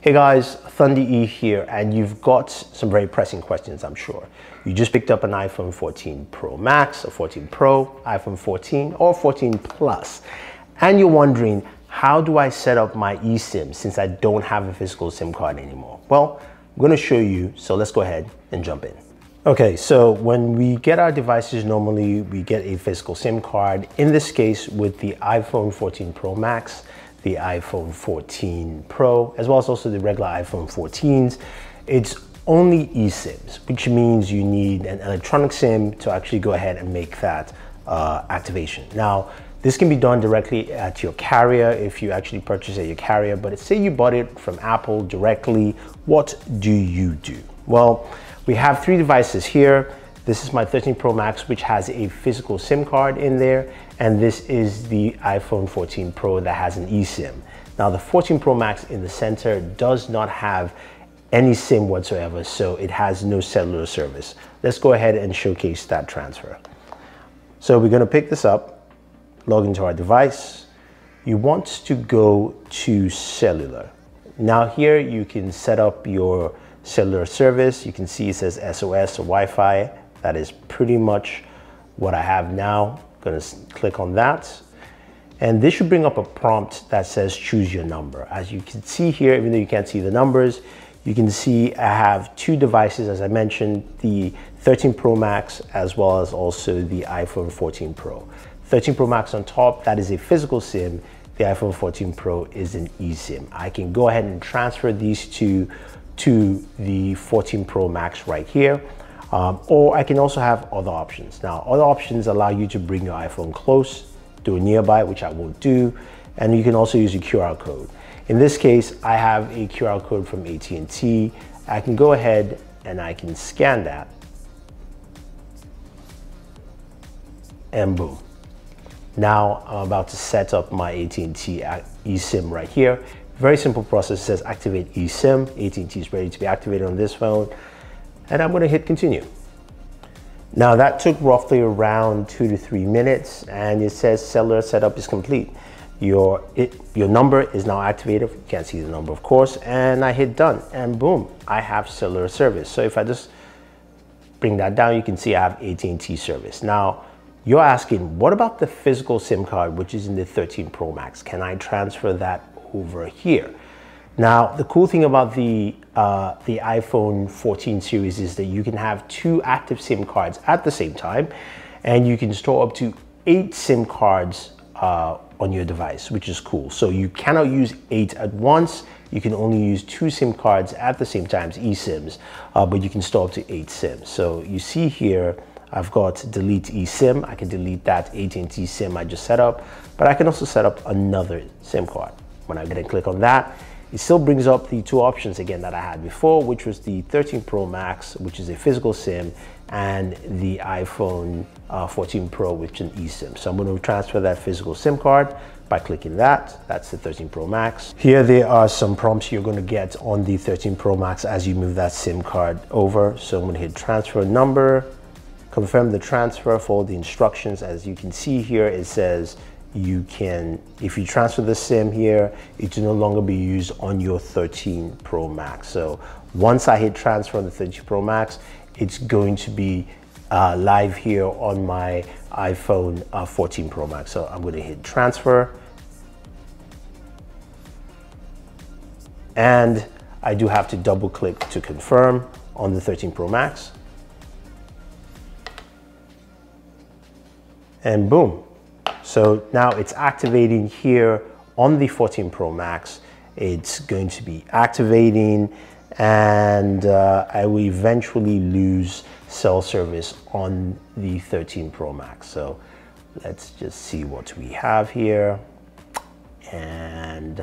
Hey guys, Thunder E here, and you've got some very pressing questions, I'm sure. You just picked up an iPhone 14 Pro Max, or 14 Pro, iPhone 14, or 14 Plus, and you're wondering, how do I set up my eSIM since I don't have a physical SIM card anymore? Well, I'm going to show you, so let's go ahead and jump in. Okay, so when we get our devices, normally we get a physical SIM card. In this case, with the iPhone 14 Pro Max, the iPhone 14 Pro, as well as also the regular iPhone 14s, it's only eSIMs, which means you need an electronic SIM to actually go ahead and make that activation. Now, this can be done directly at your carrier if you actually purchase at your carrier, but say you bought it from Apple directly, what do you do? Well, we have three devices here. This is my 13 Pro Max, which has a physical SIM card in there. And this is the iPhone 14 Pro that has an eSIM. Now the 14 Pro Max in the center does not have any SIM whatsoever, so it has no cellular service. Let's go ahead and showcase that transfer. So we're gonna pick this up, log into our device. You want to go to cellular. Now here you can set up your cellular service. You can see it says SOS or Wi-Fi. That is pretty much what I have now. Going to click on that. And this should bring up a prompt that says choose your number. As you can see here, even though you can't see the numbers, you can see I have two devices, as I mentioned, the 13 Pro Max, as well as also the iPhone 14 Pro. 13 Pro Max on top, that is a physical SIM. The iPhone 14 Pro is an eSIM. I can go ahead and transfer these two to the 14 Pro Max right here. Or I can also have other options. Now, other options allow you to bring your iPhone close, do a nearby, which I won't do, and you can also use a QR code. In this case, I have a QR code from AT&T. I can go ahead and I can scan that, and boom. Now I'm about to set up my AT&T eSIM right here. Very simple process. It says activate eSIM. AT&T is ready to be activated on this phone. And I'm going to hit continue. Now that took roughly around 2 to 3 minutes, and it says cellular setup is complete. Your number is now activated. You can't see the number, of course, and I hit done, and boom, I have cellular service. So if I just bring that down, you can see I have AT&T service. Now you're asking, what about the physical SIM card, which is in the 13 Pro Max? Can I transfer that over here? Now, the cool thing about the iPhone 14 series is that you can have two active SIM cards at the same time, and you can store up to 8 SIM cards on your device, which is cool. So you cannot use 8 at once. You can only use 2 SIM cards at the same time, eSIMs, but you can store up to 8 SIMs. So you see here, I've got delete eSIM. I can delete that AT&T SIM I just set up, but I can also set up another SIM card. When I go and click on that, it still brings up the two options again that I had before, which was the 13 Pro Max, which is a physical SIM, and the iPhone 14 Pro, which is an eSIM. So I'm going to transfer that physical SIM card by clicking that. That's the 13 Pro Max. Here there are some prompts you're going to get on the 13 Pro Max as you move that SIM card over. So I'm going to hit transfer number, confirm the transfer, follow the instructions. As you can see here, it says you can, if you transfer the SIM here, it will no longer be used on your 13 Pro Max. So once I hit transfer on the 13 Pro Max, it's going to be live here on my iPhone 14 Pro Max. So I'm going to hit transfer. And I do have to double click to confirm on the 13 Pro Max. And boom. So now it's activating here on the 14 Pro Max. It's going to be activating, and I will eventually lose cell service on the 13 Pro Max. So let's just see what we have here. And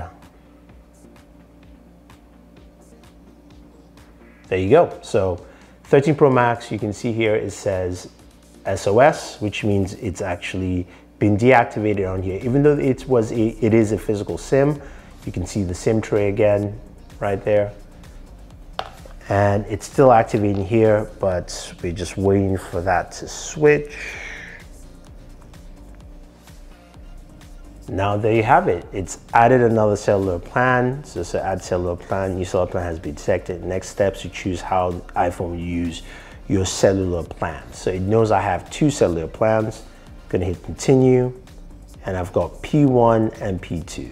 there you go. So 13 Pro Max, you can see here it says SOS, which means it's actually been deactivated on here. Even though it is a physical SIM, you can see the SIM tray again right there, and it's still activating here, but we're just waiting for that to switch. Now there you have it. It's added another cellular plan. So it's add cellular plan. New cellular plan has been detected. Next steps, you choose how iPhone use your cellular plan. So it knows I have 2 cellular plans. I'm gonna hit continue, and I've got P1 and P2.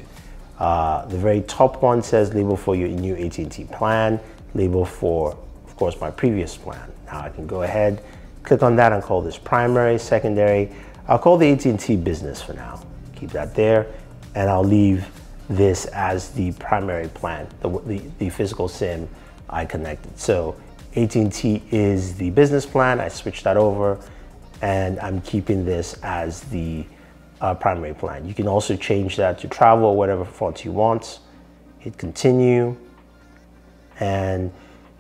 The very top one says label for your new AT&T plan, label for, of course, my previous plan. Now I can go ahead, click on that and call this primary, secondary. I'll call the AT&T business for now. Keep that there, and I'll leave this as the primary plan, the physical SIM I connected. So AT&T is the business plan. I switched that over, and I'm keeping this as the primary plan. You can also change that to travel or whatever font you want. Hit continue, and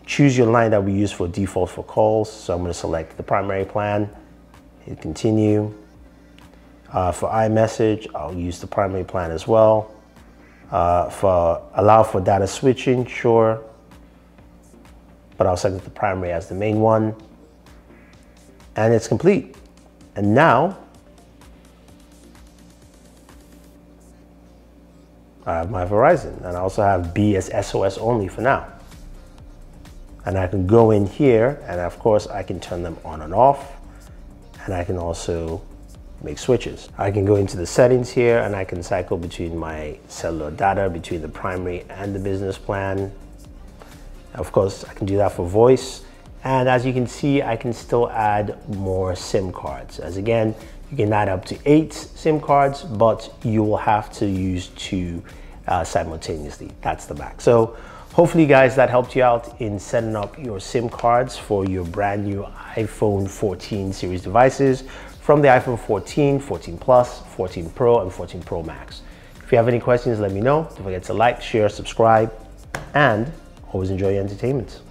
choose your line that we use for default for calls. So I'm going to select the primary plan, hit continue. For iMessage, I'll use the primary plan as well. For allow for data switching, sure, but I'll select the primary as the main one. And it's complete. And now I have my Verizon, and I also have B as SOS only for now. And I can go in here, and of course I can turn them on and off, and I can also make switches. I can go into the settings here, and I can cycle between my cellular data, between the primary and the business plan. Of course, I can do that for voice. And as you can see, I can still add more SIM cards. As again, you can add up to 8 SIM cards, but you will have to use 2 simultaneously. That's the max. So hopefully guys, that helped you out in setting up your SIM cards for your brand new iPhone 14 series devices from the iPhone 14, 14 Plus, 14 Pro, and 14 Pro Max. If you have any questions, let me know. Don't forget to like, share, subscribe, and always enjoy your entertainment.